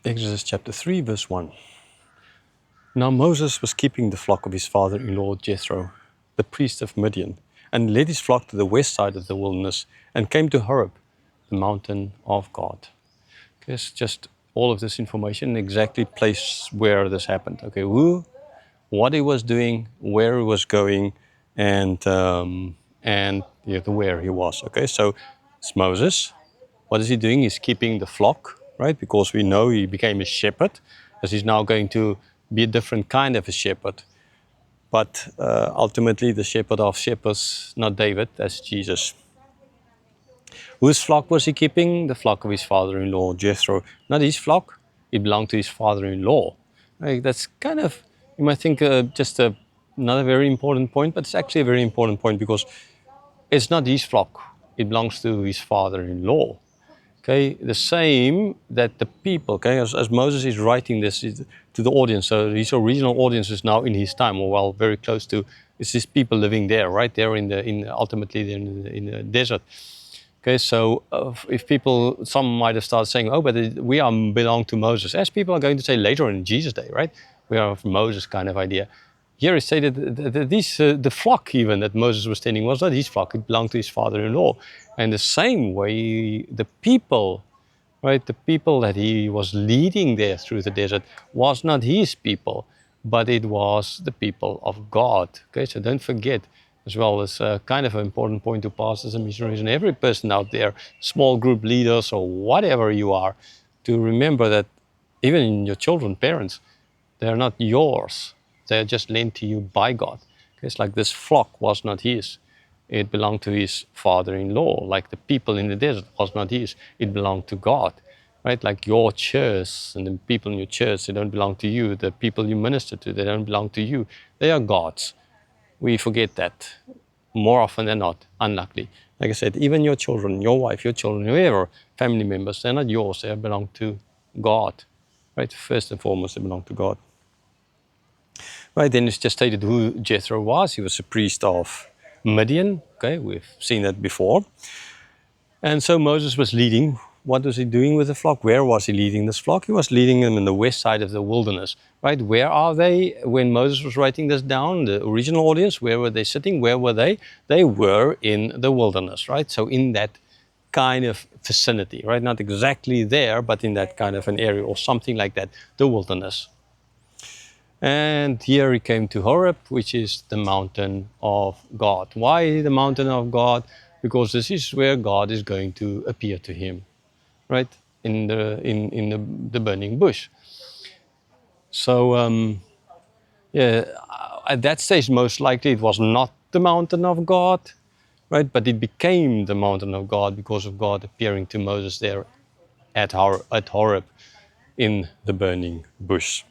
Exodus chapter 3, verse 1. Now Moses was keeping the flock of his father-in-law Jethro, the priest of Midian, and led his flock to the west side of the wilderness and came to Horeb, the mountain of God. Okay, it's just all of this information exactly place where this happened. Okay, who, what he was doing, where he was going, and the where he was. Okay, so it's Moses. What is he doing? He's keeping the flock, right? Because we know he became a shepherd, as he's now going to be a different kind of a shepherd. But ultimately, the shepherd of shepherds, not David, that's Jesus. Whose flock was he keeping? The flock of his father-in-law, Jethro. Not his flock, it belonged to his father-in-law. Right? That's kind of, you might think, not a very important point, but it's actually a very important point because it's not his flock, it belongs to his father-in-law. Okay, the same that the people, okay, as Moses is writing this to the audience, so his original audience is now in his time, or well, very close to, it's his people living there, right there ultimately in the desert. Okay, so if people, some might have started saying, oh, but we belong to Moses, as people are going to say later in Jesus' day, right? We are of Moses kind of idea. Here it stated that the flock even that Moses was tending was not his flock, it belonged to his father-in-law. And the same way, the people, right, the people that he was leading there through the desert was not his people, but it was the people of God. Okay, so don't forget, as well as kind of an important point to pass as a missionary and every person out there, small group leaders or whatever you are, to remember that even your children, parents, they're not yours. They're just lent to you by God. It's like this flock was not his. It belonged to his father-in-law. Like the people in the desert was not his. It belonged to God. Right? Like your church and the people in your church, they don't belong to you. The people you minister to, they don't belong to you. They are God's. We forget that more often than not, unluckily. Like I said, even your children, your wife, your children, whoever, family members, they're not yours. They belong to God. Right? First and foremost, they belong to God. Right, then it's just stated who Jethro was. He was a priest of Midian. Okay, we've seen that before. And so Moses was leading. What was he doing with the flock? Where was he leading this flock? He was leading them in the west side of the wilderness. Right, where are they when Moses was writing this down? The original audience, where were they sitting? Where were they? They were in the wilderness, right? So in that kind of vicinity, right? Not exactly there, but in that kind of an area or something like that, the wilderness. And here he came to Horeb, which is the mountain of God. Why the mountain of God? Because this is where God is going to appear to him, right? In the burning bush. So at that stage, most likely it was not the mountain of God, right? But it became the mountain of God because of God appearing to Moses there at Horeb in the burning bush.